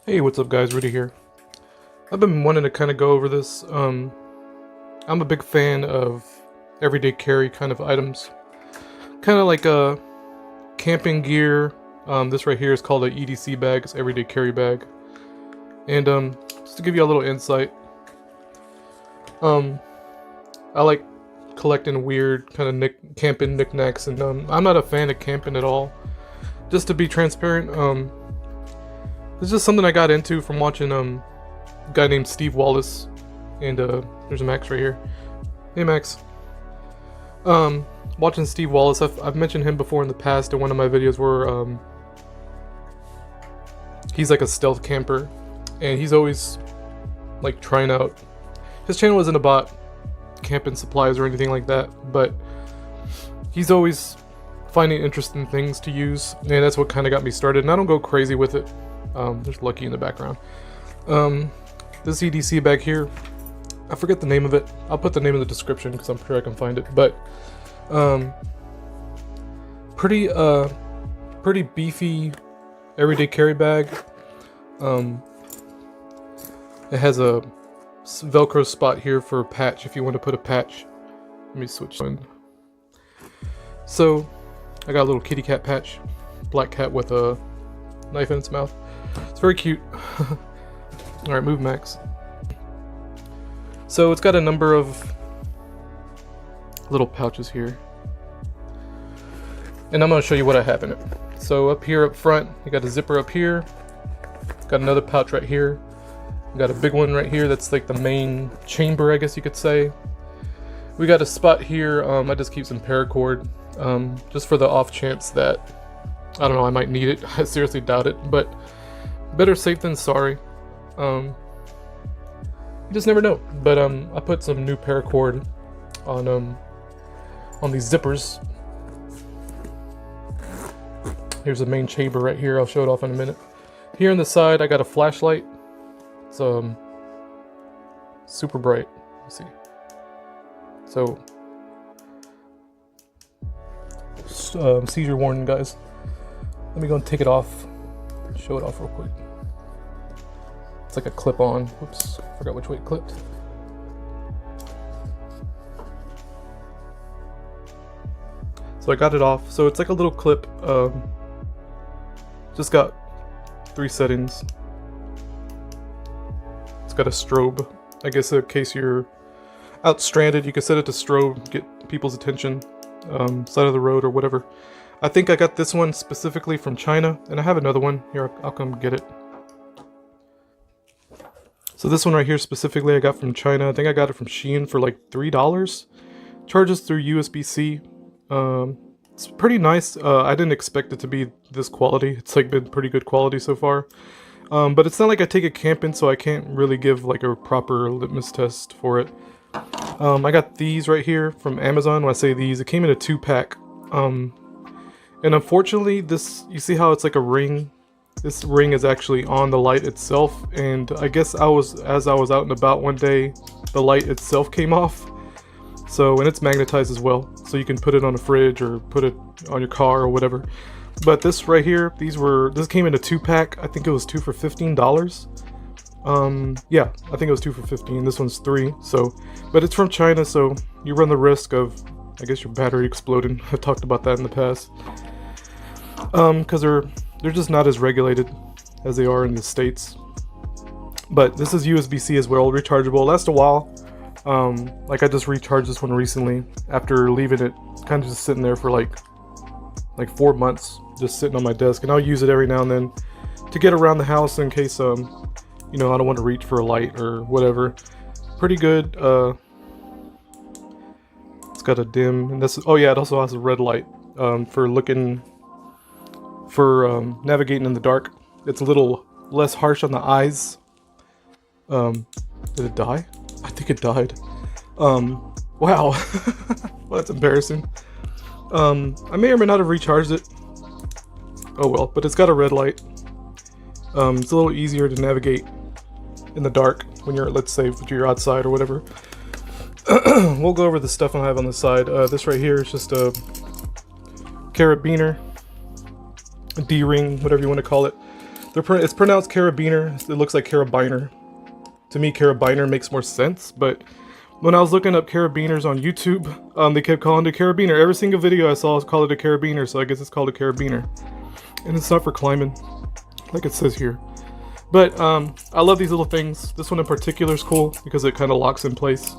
Hey, what's up guys, Rudy here. I've been wanting to kind of go over this. I'm a big fan of everyday carry kind of items. Kind of like a camping gear. This right here is called a EDC bag, it's everyday carry bag. And just to give you a little insight, I like collecting weird kind of camping knickknacks, and I'm not a fan of camping at all. Just to be transparent, it's just something I got into from watching a guy named Steve Wallace, and there's Max right here. Hey Max. Watching Steve Wallace, I've mentioned him before in the past in one of my videos where he's like a stealth camper, and he's always like trying out. His channel isn't about camping supplies or anything like that, but he's always finding interesting things to use, and that's what kind of got me started. And I don't go crazy with it. There's Lucky in the background. This EDC bag here, I forget the name of it. I'll put the name in the description because I'm sure I can find it. But pretty beefy everyday carry bag. It has a Velcro spot here for a patch if you want to put a patch. Let me switch one. So I got a little kitty cat patch, black cat with a knife in its mouth. It's very cute. Alright, move Max. So it's got a number of little pouches here, and I'm going to show you what I have in it. So up here up front, you got a zipper up here, got another pouch right here, we got a big one right here that's like the main chamber, I guess you could say. We got a spot here, I just keep some paracord, just for the off chance that, I don't know, I might need it. I seriously doubt it, but better safe than sorry. You just never know. But I put some new paracord on these zippers. Here's the main chamber right here. I'll show it off in a minute. Here on the side, I got a flashlight. It's super bright. Let's see. So seizure warning, guys. Let me go and take it off. Show it off real quick. It's like a clip-on. Whoops, forgot which way it clipped. So I got it off. So it's like a little clip. Just got 3 settings. It's got a strobe. I guess in case you're out stranded, you can set it to strobe, get people's attention, side of the road or whatever. I think I got this one specifically from China, and I have another one here. I'll come get it. So this one right here specifically I got from China. I think I got it from Shein for like $3. Charges through USB-C. It's pretty nice. I didn't expect it to be this quality. It's like been pretty good quality so far. But it's not like I take it camping, so I can't really give like a proper litmus test for it. I got these right here from Amazon. When I say these, it came in a 2-pack. And unfortunately, this, you see how it's like a ring? This ring is actually on the light itself, and I guess as I was out and about one day, the light itself came off. So, and it's magnetized as well, so you can put it on a fridge or put it on your car or whatever. But this right here, this came in a 2-pack. I think it was 2 for $15. Yeah, I think it was 2 for $15. This one's 3. So, but it's from China, so you run the risk of, I guess, your battery exploding. I've talked about that in the past. Because they're just not as regulated as they are in the States. But this is USB-C as well, rechargeable. Lasts a while. Like I just recharged this one recently after leaving it kind of just sitting there for like 4 months, just sitting on my desk, and I'll use it every now and then to get around the house in case you know, I don't want to reach for a light or whatever. Pretty good. It's got a dim, and this, oh yeah, it also has a red light for navigating in the dark. It's a little less harsh on the eyes. Did it die? I think it died. Wow. Well, that's embarrassing. I may or may not have recharged it. Oh well, but it's got a red light. It's a little easier to navigate in the dark when you're, let's say, if you're outside or whatever. We'll go over the stuff I have on the side. This right here is just a carabiner, a D-ring, whatever you want to call it. It's pronounced carabiner. It looks like carabiner. To me, carabiner makes more sense, but when I was looking up carabiners on YouTube, they kept calling it a carabiner. Every single video I saw was called it a carabiner, so I guess it's called a carabiner. And it's not for climbing, like it says here. But I love these little things. This one in particular is cool because it kind of locks in place.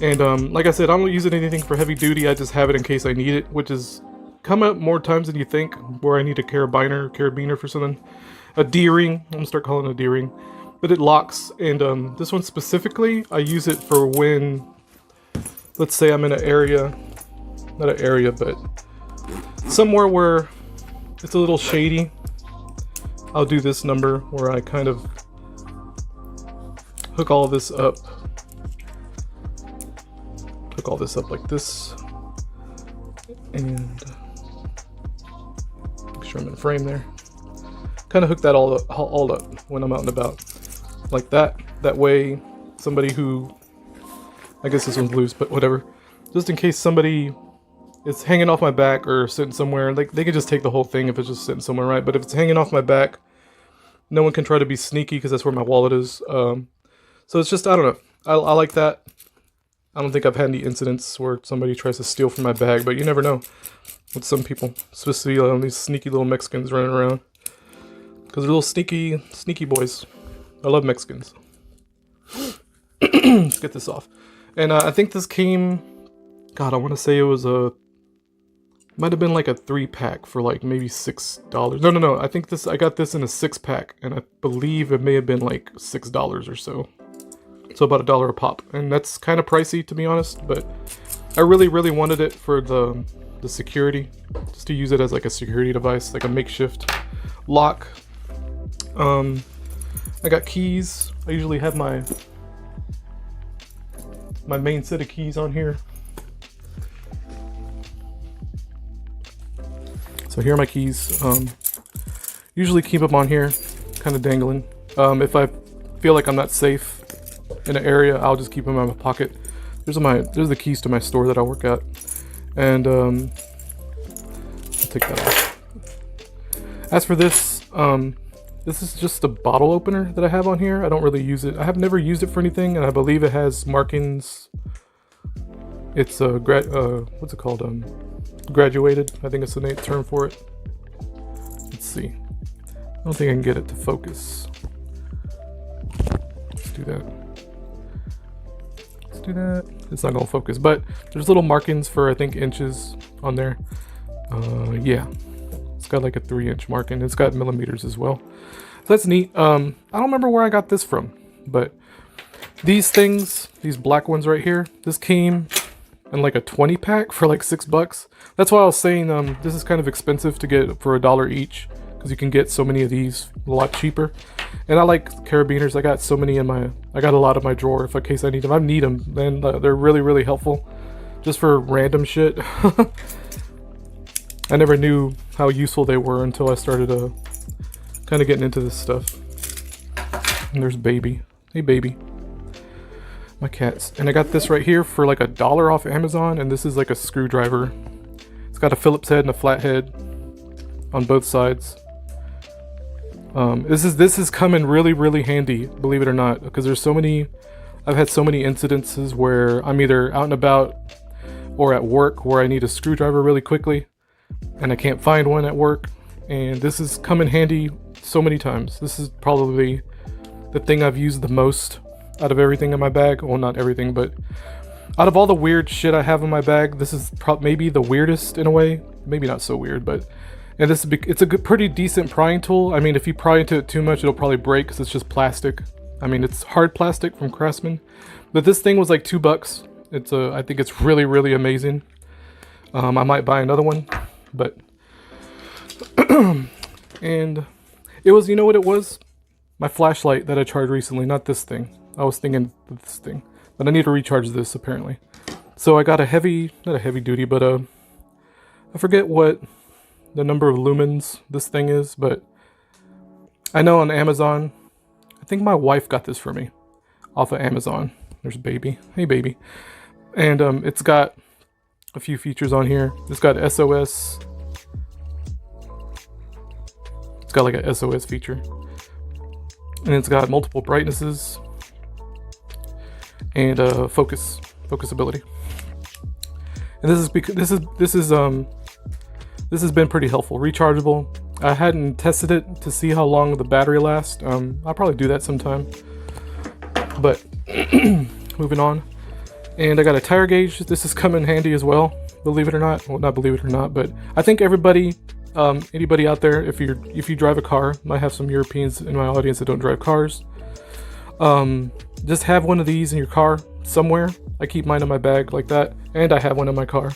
And like I said, I don't use it anything for heavy duty. I just have it in case I need it, which is come up more times than you think, where I need a carabiner for something. A D-ring. I'm gonna start calling it a D-ring. But it locks, and this one specifically, I use it for when, let's say I'm in an area, not an area, but somewhere where it's a little shady. I'll do this number where I kind of hook all of this up. Hook all this up like this. And make sure I'm in frame there. Kind of hook that all up when I'm out and about. Like that. That way, somebody who, I guess this one's loose, but whatever. Just in case somebody is hanging off my back or sitting somewhere, like they could just take the whole thing if it's just sitting somewhere, right? But if it's hanging off my back, no one can try to be sneaky because that's where my wallet is. So it's just, I don't know. I like that. I don't think I've had any incidents where somebody tries to steal from my bag, but you never know with some people, especially these sneaky little Mexicans running around. Because they're little sneaky boys. I love Mexicans. Let's get this off. And I think this came, God, I want to say it was might have been like a 3-pack for like maybe $6. No. I think I got this in a 6-pack, and I believe it may have been like $6 or so. So about $1 a pop, and that's kind of pricey to be honest. But I really wanted it for the security, just to use it as like a security device, like a makeshift lock. I got keys. I usually have my main set of keys on here. So here are my keys. Usually keep them on here, kind of dangling. If I feel like I'm not safe in an area, I'll just keep them in my pocket. There's the keys to my store that I work at, and I'll take that off. As for this, this is just a bottle opener that I have on here. I don't really use it. I have never used it for anything, and I believe it has markings. It's what's it called? Graduated. I think it's the term for it. Let's see. I don't think I can get it to focus. Let's do that. Let's do that. It's not gonna focus, but there's little markings for I think inches on there. Yeah. It's got like a 3-inch marking. It's got millimeters as well. So that's neat. I don't remember where I got this from, but these things, these black ones right here, this came in like a 20-pack for like $6. That's why I was saying this is kind of expensive to get for $1 each, because you can get so many of these a lot cheaper. And I like carabiners. I got so many I got a lot in my drawer in case I need them. I need them, then they're really helpful, just for random shit. I never knew how useful they were until I started kind of getting into this stuff. And there's Baby. Hey, Baby. My cats. And I got this right here for like $1 off Amazon, and this is like a screwdriver. It's got a Phillips head and a flat head on both sides. This is coming really handy, believe it or not, because I've had so many incidences where I'm either out and about or at work where I need a screwdriver really quickly, and I can't find one at work, and this has come in handy so many times. This is probably the thing I've used the most out of everything in my bag. Well, not everything, but out of all the weird shit I have in my bag, this is maybe the weirdest in a way. Maybe not so weird, but it's a pretty decent prying tool. I mean, if you pry into it too much, it'll probably break because it's just plastic. I mean, it's hard plastic from Craftsman, but this thing was like $2. I think it's really amazing. I might buy another one. But and it was, you know what it was? My flashlight that I charged recently, not this thing. I was thinking this thing, but I need to recharge this apparently. So I got not a heavy duty, but I forget what the number of lumens this thing is, but I know on Amazon, I think my wife got this for me off of Amazon. There's Baby. Hey, Baby. And it's got a few features on here. It's got SOS. It's got like a SOS feature, and it's got multiple brightnesses and focus ability. And this has been pretty helpful. Rechargeable. I hadn't tested it to see how long the battery lasts. I'll probably do that sometime. But moving on. And I got a tire gauge. This has come in handy as well, believe it or not. Well, not believe it or not, but I think everybody, anybody out there, if you drive a car, might have some Europeans in my audience that don't drive cars. Just have one of these in your car somewhere. I keep mine in my bag like that, and I have one in my car.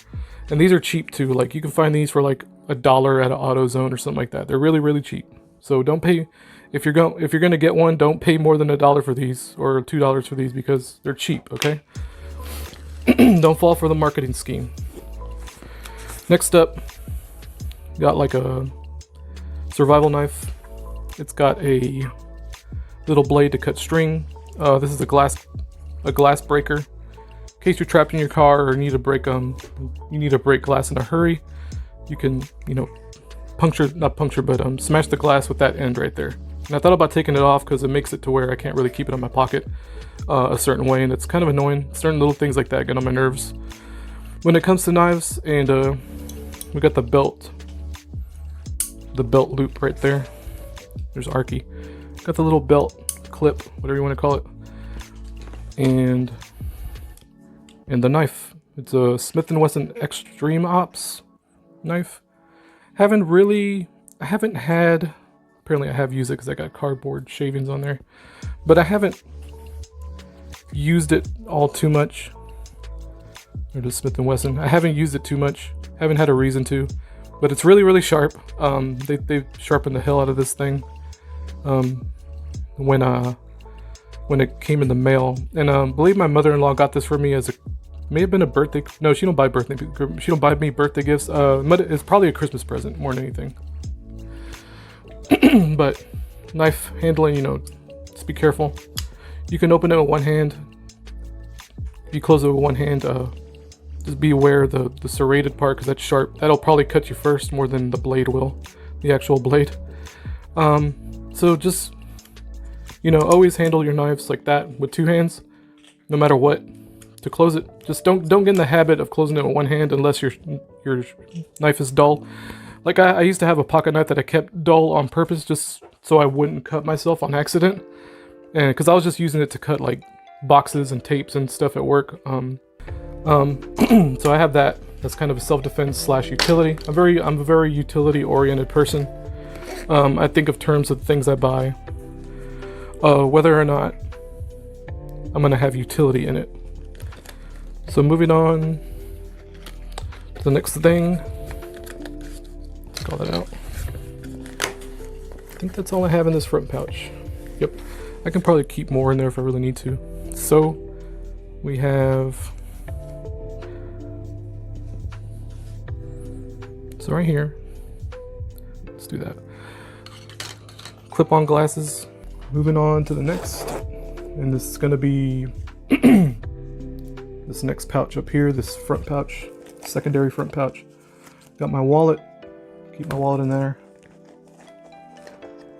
And these are cheap too. Like you can find these for like $1 at an AutoZone or something like that. They're really, really cheap. So don't pay if you're gonna get one. Don't pay more than $1 for these or $2 for these because they're cheap. Okay. Don't fall for the marketing scheme. Next up, got like a survival knife. It's got a little blade to cut string. This is a glass breaker. In case you're trapped in your car or need to break glass in a hurry, you can, smash the glass with that end right there. And I thought about taking it off because it makes it to where I can't really keep it in my pocket a certain way, and it's kind of annoying. Certain little things like that get on my nerves when it comes to knives. And we got the belt loop right there. There's Arky. Got the little belt clip, whatever you want to call it, and the knife. It's a Smith & Wesson Extreme Ops knife. Apparently I have used it because I got cardboard shavings on there, but I haven't used it all too much. Or just Smith & Wesson. I haven't used it too much. Haven't had a reason to, but it's really, really sharp. They sharpened the hell out of this thing when it came in the mail, and I believe my mother-in-law got this for me as may have been a birthday. No, she don't buy me birthday gifts. It's probably a Christmas present more than anything. But knife handling, just be careful. You can open it with one hand. If you close it with one hand, just be aware of the serrated part because that's sharp. That'll probably cut you first more than the blade will, the actual blade. So just, always handle your knives like that with two hands, no matter what. To close it, just don't get in the habit of closing it with one hand unless your knife is dull. Like I used to have a pocket knife that I kept dull on purpose just so I wouldn't cut myself on accident, and because I was just using it to cut like boxes and tapes and stuff at work. So I have that. That's kind of a self-defense / utility. I'm a very utility-oriented person. I think of terms of things I buy, whether or not I'm gonna have utility in it. So moving on to the next thing. Let's call that out. I think that's all I have in this front pouch. Yep. I can probably keep more in there if I really need to. So we have, so right here, let's do that. Clip-on glasses. Moving on to the next, and this is gonna be this next pouch up here, this front pouch, secondary front pouch. Got my wallet, keep my wallet in there.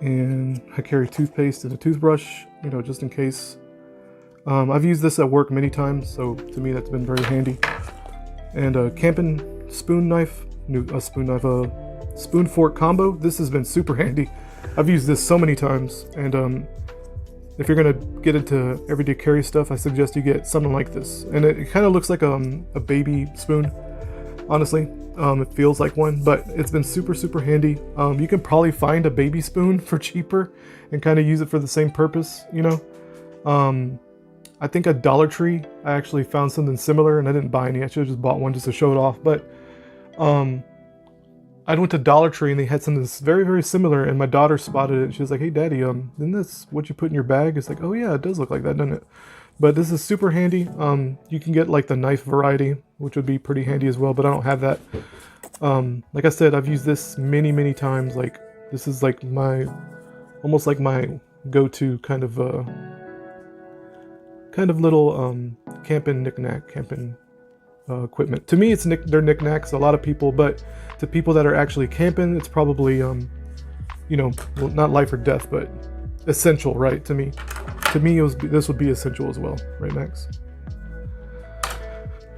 And I carry toothpaste and a toothbrush, just in case. I've used this at work many times, so to me that's been very handy. And a camping spoon knife, spoon fork combo. This has been super handy. I've used this so many times, and if you're gonna get into everyday carry stuff, I suggest you get something like this. And it kind of looks like a baby spoon, honestly. It feels like one, but it's been super, super handy. You can probably find a baby spoon for cheaper and kind of use it for the same purpose, I think at Dollar Tree, I actually found something similar, and I didn't buy any. I should have just bought one just to show it off. But I went to Dollar Tree and they had something that's very, very similar, and my daughter spotted it and she was like, "Hey daddy, isn't this what you put in your bag?" It's like, "Oh yeah, it does look like that, doesn't it?" But this is super handy. You can get like the knife variety, which would be pretty handy as well, but I don't have that. Like I said, I've used this many, many times. Like this is like almost like my go-to kind of little camping knickknack, camping equipment. To me, they're knickknacks. A lot of people, but to people that are actually camping, it's probably you know, well, not life or death, but essential, right? To me, this would be essential as well, right, Max?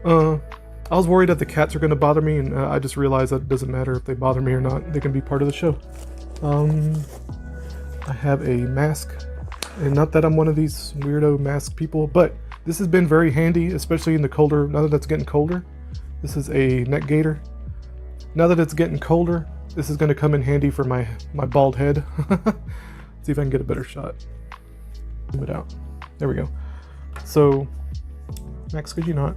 I was worried that the cats are going to bother me, and I just realized that it doesn't matter if they bother me or not. They can be part of the show. I have a mask, and not that I'm one of these weirdo mask people, but this has been very handy, especially in the colder, now that it's getting colder. This is a neck gaiter. Now that it's getting colder, this is going to come in handy for my bald head. See if I can get a better shot. Zoom it out. There we go. So, Max, could you not?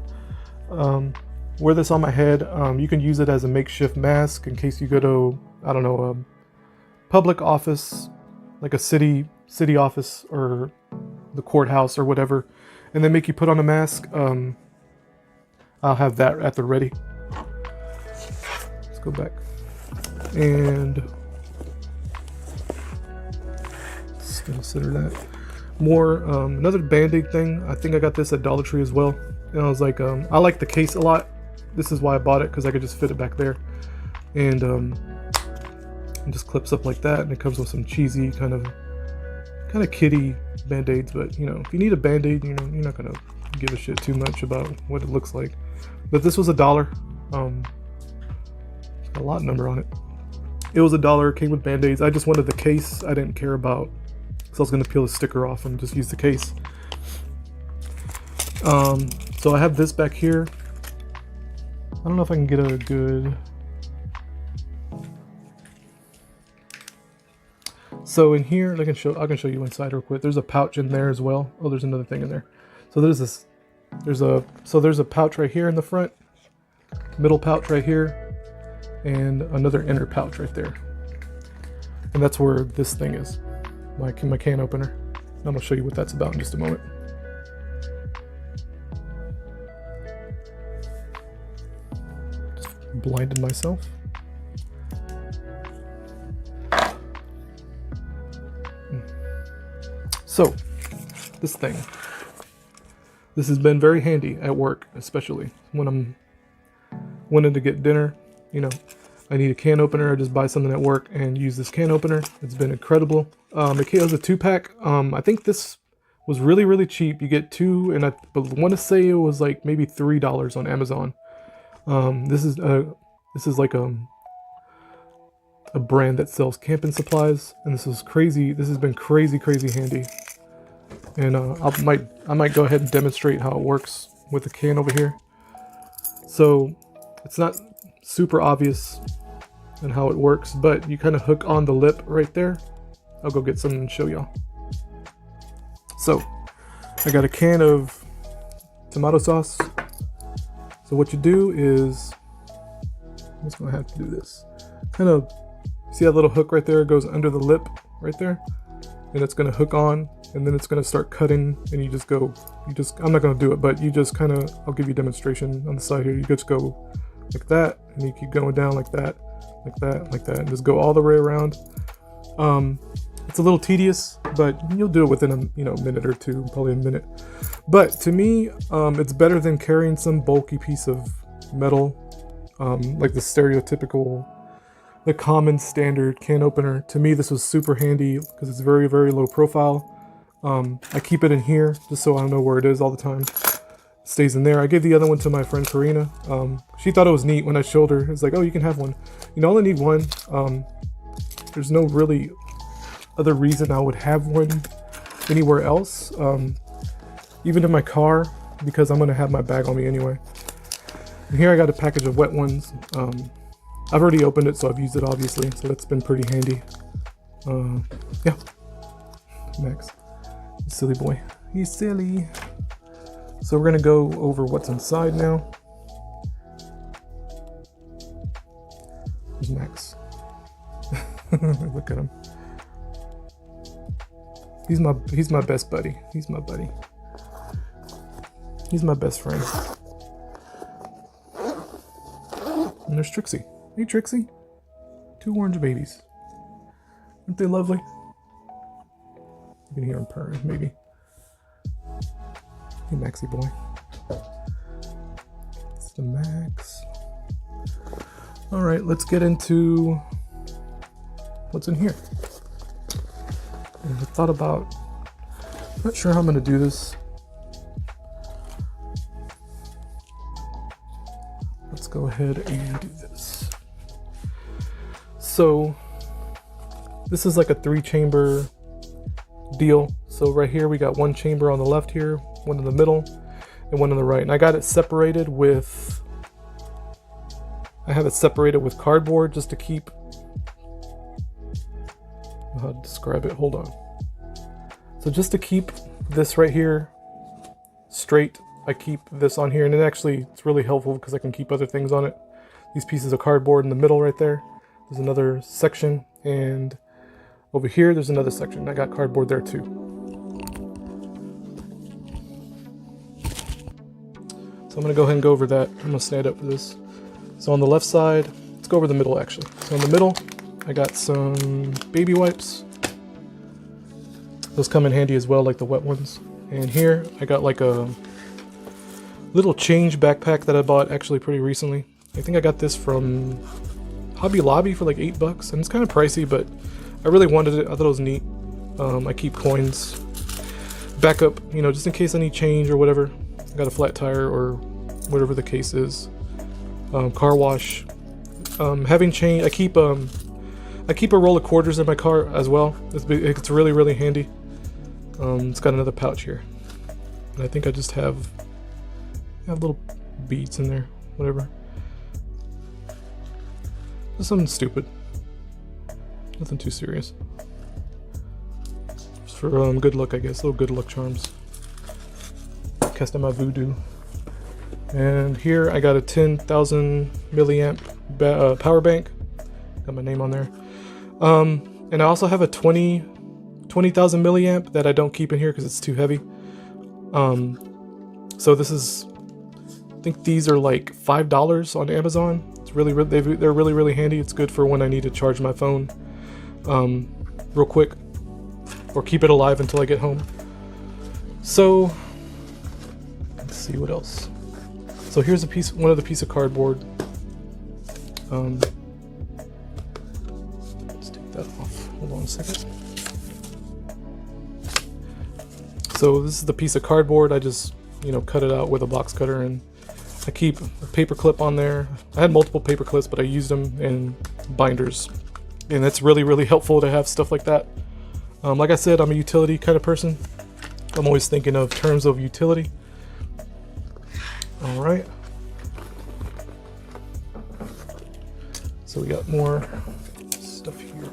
Wear this on my head. You can use it as a makeshift mask in case you go to, I don't know, a public office, like a city office or the courthouse or whatever, and they make you put on a mask. I'll have that at the ready. Let's go back. And let's consider that. More, another Band-Aid thing. I think I got this at Dollar Tree as well. And I was like, I like the case a lot. This is why I bought it, because I could just fit it back there. And it just clips up like that, and it comes with some cheesy kind of kiddie Band-Aids. But you know, if you need a Band-Aid, you know, you're not gonna give a shit too much about what it looks like. But this was $1. It's got a lot number on it. It was $1. Came with Band-Aids. I just wanted the case. I didn't care about, because I was gonna peel the sticker off and just use the case. So I have this back here. I don't know if I can get a good. So in here, I can show you inside real quick. There's a pouch in there as well. Oh, there's another thing in there. So there's this. There's a pouch right here in the front, middle pouch right here, and another inner pouch right there. And that's where this thing is, my can opener. I'm gonna show you what that's about in just a moment. Blinded myself. So, this thing. This has been very handy at work, especially when I'm wanting to get dinner. You know, I need a can opener. I just buy something at work and use this can opener. It's been incredible. It was a 2-pack. I think this was really, really cheap. You get 2, and I want to say it was like maybe $3 on Amazon. This is like a brand that sells camping supplies, and this is crazy. This has been crazy handy. And I might go ahead and demonstrate how it works with the can over here. So it's not super obvious in how it works, but you kind of hook on the lip right there. I'll go get some and show y'all. So I got a can of tomato sauce. So what you do is, I'm just gonna have to do this. Kind of, see that little hook right there? It goes under the lip right there. And it's gonna hook on, and then it's gonna start cutting, and I'm not gonna do it, but you just kind of, I'll give you a demonstration on the side here. You just go like that, and you keep going down like that, like that, like that, and just go all the way around. It's a little tedious, but you'll do it within a minute or two, probably a minute. But to me, it's better than carrying some bulky piece of metal, like the stereotypical, the common standard can opener. To me, this was super handy because it's very, very low profile. I keep it in here just so I know where it is all the time. It stays in there. I gave the other one to my friend Karina. She thought it was neat when I showed her. It's like, oh, you can have one. You only need one. There's no really other reason I would have one anywhere else. Even in my car, because I'm gonna have my bag on me anyway. And here I got a package of wet ones. I've already opened it, so I've used it obviously, so that's been pretty handy. Yeah. Max. Silly boy. He's silly. So we're gonna go over what's inside now. Where's Max? Look at him. He's my best buddy. He's my buddy. He's my best friend. And there's Trixie. Hey Trixie. 2 orange babies. Aren't they lovely? You can hear him purring, maybe. Hey Maxie boy. It's the Max. Alright, let's get into what's in here. And I thought about, not sure how I'm gonna do this. Let's go ahead and do this. So this is like a 3-chamber deal. So right here we got 1 chamber on the left here, 1 in the middle, and 1 on the right. And I got it separated with, I have it separated with cardboard just to keep, how to describe it, hold on. So just to keep this right here straight, I keep this on here, and it's really helpful because I can keep other things on it. These pieces of cardboard in the middle right there. There's another section, and over here there's another section. I got cardboard there too. So I'm gonna go ahead and go over that. I'm gonna stand up for this. So on the left side, let's go over the middle actually. So in the middle, I got some baby wipes. Those come in handy as well, like the wet ones. And here I got like a little change backpack that I bought actually pretty recently. I think I got this from Hobby Lobby for like $8, and it's kind of pricey, but I really wanted it. I thought it was neat. I keep coins, backup, you know, just in case I need change or whatever. I got a flat tire or whatever the case is. Car wash. Having change, I keep a roll of quarters in my car as well. It's really, really handy. It's got another pouch here, and I think I just have little beads in there, whatever. Just something stupid. Nothing too serious. Just for good luck, I guess. Little good luck charms. Cast in my voodoo. And here I got a 10,000 milliamp power bank. Got my name on there. And I also have a 20,000 milliamp that I don't keep in here because it's too heavy. So this is, I think these are like $5 on Amazon. It's really, they're really, really handy. It's good for when I need to charge my phone real quick, or keep it alive until I get home. So let's see what else. So here's one of the piece of cardboard. Let's take that off. Hold on a second. So this is the piece of cardboard. I just, cut it out with a box cutter, and I keep a paper clip on there. I had multiple paper clips, but I used them in binders, and that's really, really helpful to have stuff like that. Like I said, I'm a utility kind of person. I'm always thinking of terms of utility. All right. So we got more stuff here.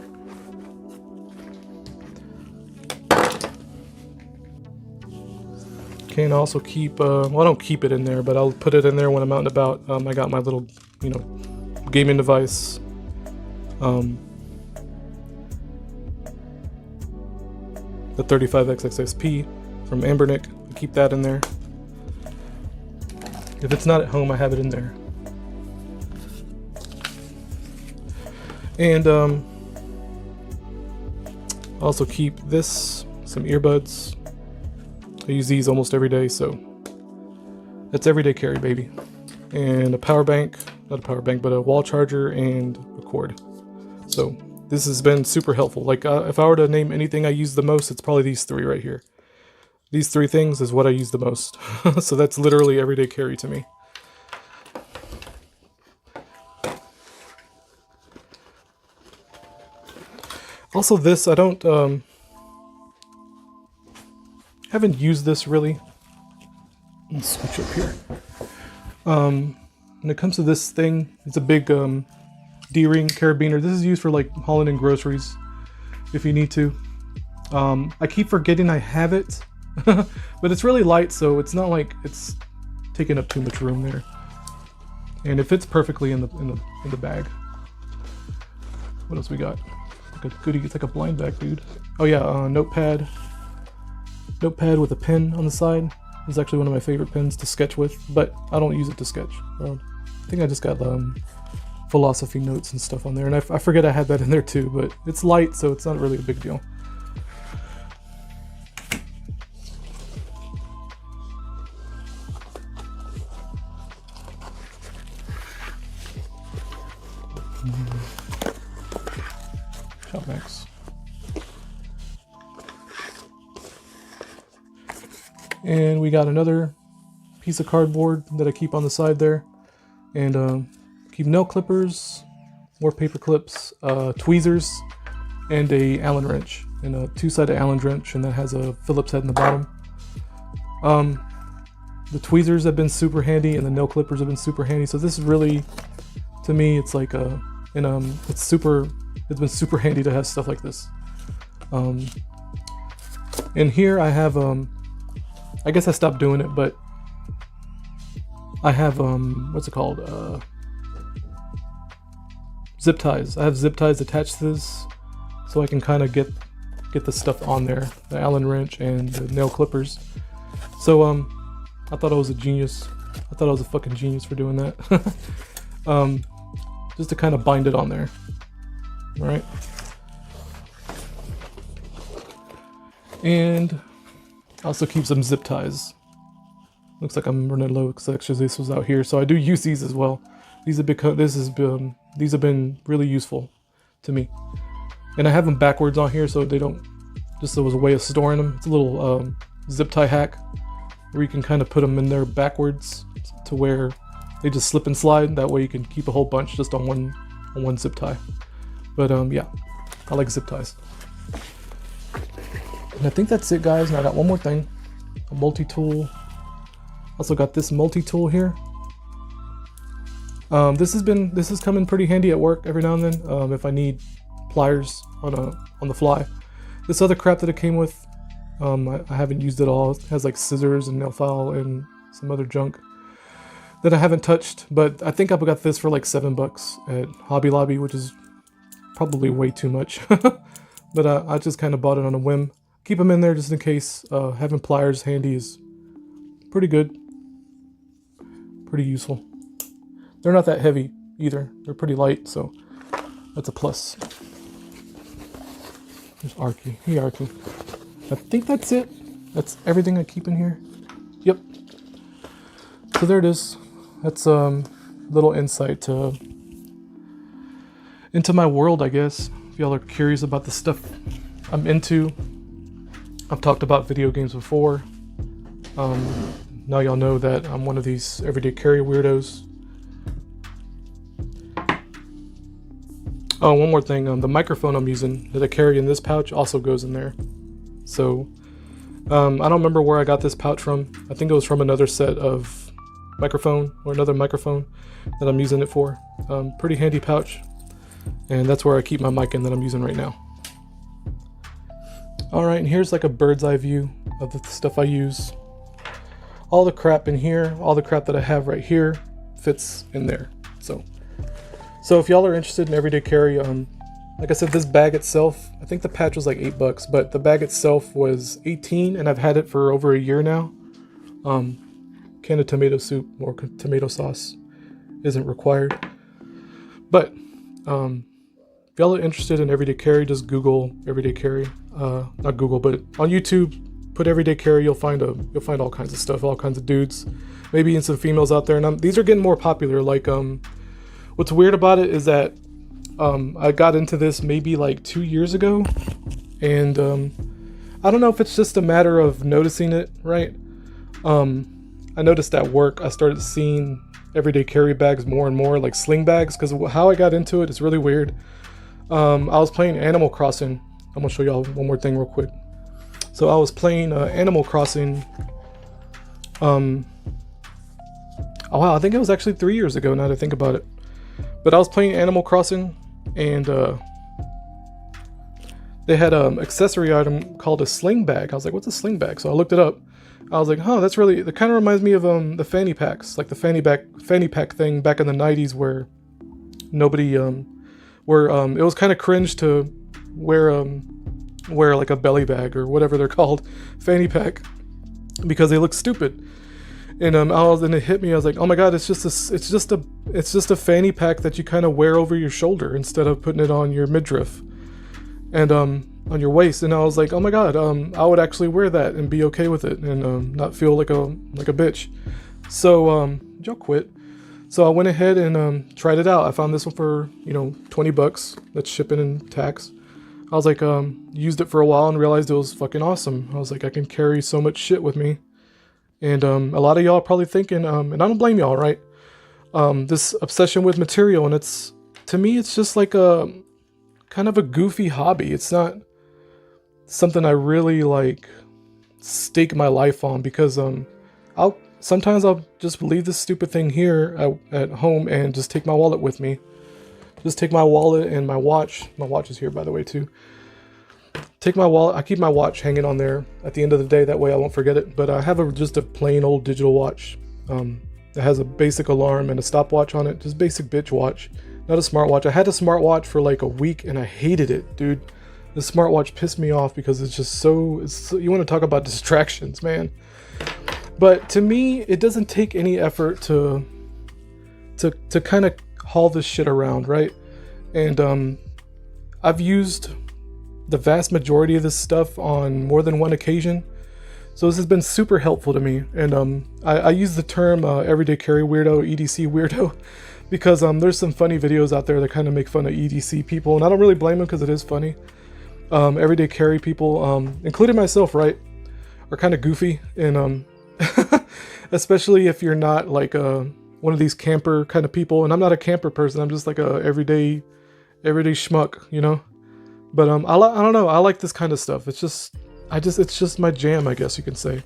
Okay, and I also keep, well, I don't keep it in there, but I'll put it in there when I'm out and about. I got my little, gaming device. The 35XXSP from Ambernick. I keep that in there. If it's not at home, I have it in there. And I also keep some earbuds. I use these almost every day, so that's everyday carry, baby. And a power bank, not a power bank, but a wall charger and a cord. So this has been super helpful. Like if I were to name anything I use the most, it's probably these 3 right here. These 3 things is what I use the most. So that's literally everyday carry to me. Also this, I don't, haven't used this really. Let's switch up here. When it comes to this thing, it's a big D-ring carabiner. This is used for like hauling in groceries if you need to. I keep forgetting I have it, but it's really light, so it's not like it's taking up too much room there. And it fits perfectly in the bag. What else we got? Like a goodie, it's like a blind bag, dude. Oh yeah, notepad. Notepad with a pen on the side. It's actually one of my favorite pens to sketch with, but I don't use it to sketch. I think I just got philosophy notes and stuff on there, and I forget I had that in there too, but it's light, so it's not really a big deal. Shop vac. And we got another piece of cardboard that I keep on the side there. And keep nail clippers, more paper clips, tweezers, and a Allen wrench. And a two-sided Allen wrench, and that has a Phillips head in the bottom. The tweezers have been super handy, and the nail clippers have been super handy. So this is really, to me, it's like it's been super handy to have stuff like this. And here I have, I guess I stopped doing it, but I have, what's it called? Zip ties. I have zip ties attached to this, so I can kind of get the stuff on there, the Allen wrench and the nail clippers. So, I thought I was a genius. I thought I was a fucking genius for doing that. Just to kind of bind it on there. All right. And also keep some zip ties. Looks like I'm running low because actually this was out here, so I do use these as well. These have been really useful to me, and I have them backwards on here so they don't. Just so it was a way of storing them. It's a little zip tie hack where you can kind of put them in there backwards to where they just slip and slide. That way you can keep a whole bunch just on one zip tie. But yeah, I like zip ties. And I think that's it, guys. And I got one more thing, a multi-tool. Also got this multi-tool here. This has come in pretty handy at work every now and then if I need pliers on the fly. This other crap that it came with, I haven't used it all. It has like scissors and nail file and some other junk that I haven't touched. But I think I got this for like $7 at Hobby Lobby, which is probably way too much. But I just kind of bought it on a whim. Keep them in there just in case. Having pliers handy is pretty good. Pretty useful. They're not that heavy either. They're pretty light, so that's a plus. There's Arky. Hey, Arky. I think that's it. That's everything I keep in here. Yep. So there it is. That's a little insight into my world, I guess. If y'all are curious about the stuff I'm into. I've talked about video games before. Now y'all know that I'm one of these everyday carry weirdos. Oh, one more thing. The microphone I'm using that I carry in this pouch also goes in there. So, I don't remember where I got this pouch from. I think it was from another set of microphone or another microphone that I'm using it for. Pretty handy pouch. And that's where I keep my mic in that I'm using right now. Alright, and here's like a bird's eye view of the stuff I use. All the crap in here, all the crap that I have right here fits in there. So if y'all are interested in everyday carry, like I said, this bag itself, I think the patch was like $8, but the bag itself was $18, and I've had it for over a year now. Can of tomato soup or tomato sauce isn't required. But if y'all are interested in everyday carry, just Google everyday carry. Not Google, but on YouTube, put everyday carry. You'll find all kinds of stuff, all kinds of dudes, maybe even some females out there. And these are getting more popular. Like what's weird about it is that I got into this maybe like 2 years ago, and I don't know if it's just a matter of noticing it, right? I noticed at work I started seeing everyday carry bags more and more, like sling bags, because how I got into it is really weird. I was playing Animal Crossing. I'm gonna show y'all one more thing real quick. So I was playing Animal Crossing. Oh wow, I think it was actually 3 years ago now that I think about it. But I was playing Animal Crossing, and they had an accessory item called a sling bag. I was like, what's a sling bag? So I looked it up. I was like, huh, that kind of reminds me of the fanny packs, like the fanny pack thing back in the 90s, where nobody, where it was kind of cringe to wear like a belly bag or whatever they're called, fanny pack, because they look stupid. And and it hit me. I was like, oh my god, it's just a fanny pack that you kind of wear over your shoulder instead of putting it on your midriff and on your waist. And I was like, oh my god, I would actually wear that and be okay with it and not feel like a bitch. So y'all quit. So I went ahead and tried it out. I found this one for $20. That's shipping and tax. I was like, used it for a while and realized it was fucking awesome. I was like, I can carry so much shit with me. And a lot of y'all are probably thinking, and I don't blame y'all, right? This obsession with material, and to me, it's just like a kind of a goofy hobby. It's not something I really like stake my life on, because sometimes I'll just leave this stupid thing here at home and just take my wallet with me. Just take my wallet and my watch. My watch is here, by the way, too. Take my wallet. I keep my watch hanging on there at the end of the day. That way I won't forget it. But I have just a plain old digital watch that has a basic alarm and a stopwatch on it. Just basic bitch watch. Not a smartwatch. I had a smartwatch for like a week and I hated it, dude. The smartwatch pissed me off because it's just so you want to talk about distractions, man. But to me, it doesn't take any effort to kind of haul this shit around, right? And I've used the vast majority of this stuff on more than one occasion, so this has been super helpful to me. And I use the term everyday carry weirdo, EDC weirdo, because there's some funny videos out there that kind of make fun of EDC people, and I don't really blame them because it is funny. Everyday carry people, including myself, right, are kind of goofy, and especially if you're not like one of these camper kind of people. And I'm not a camper person. I'm just like a everyday schmuck, you know. But I don't know. I like this kind of stuff. It's just my jam, I guess you can say.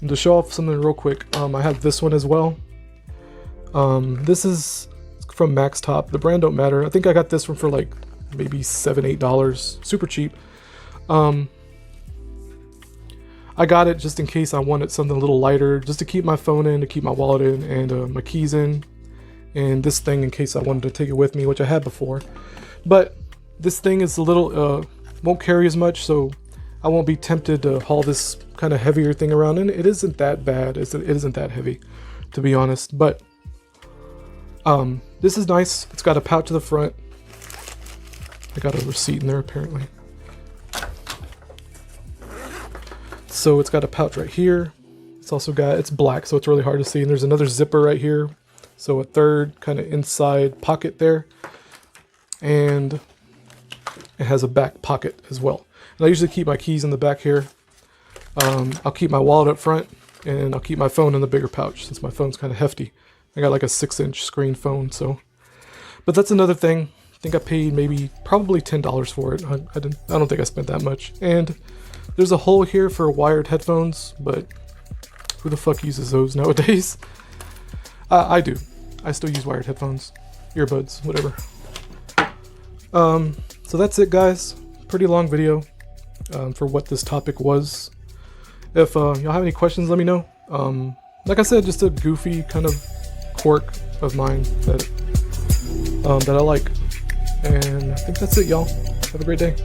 And to show off something real quick, I have this one as well. This is from Max Top. The brand don't matter. I think I got this one for like maybe $7-8, super cheap. I got it just in case I wanted something a little lighter, just to keep my phone in, to keep my wallet in, and my keys in, and this thing in case I wanted to take it with me, which I had before. But this thing is a little, won't carry as much, so I won't be tempted to haul this kind of heavier thing around, and it isn't that bad. It isn't that heavy, to be honest. But this is nice. It's got a pouch to the front. I got a receipt in there apparently. So it's got a pouch right here. It's black, so it's really hard to see. And there's another zipper right here. So a third kind of inside pocket there. And it has a back pocket as well. And I usually keep my keys in the back here. I'll keep my wallet up front, and I'll keep my phone in the bigger pouch since my phone's kind of hefty. I got like a 6-inch screen phone, so. But that's another thing. I think I paid probably $10 for it. I don't think I spent that much. And there's a hole here for wired headphones, but who the fuck uses those nowadays? I do. I still use wired headphones, earbuds, whatever. So that's it, guys. Pretty long video for what this topic was. If y'all have any questions, let me know. Like I said, just a goofy kind of quirk of mine that I like. And I think that's it, y'all. Have a great day.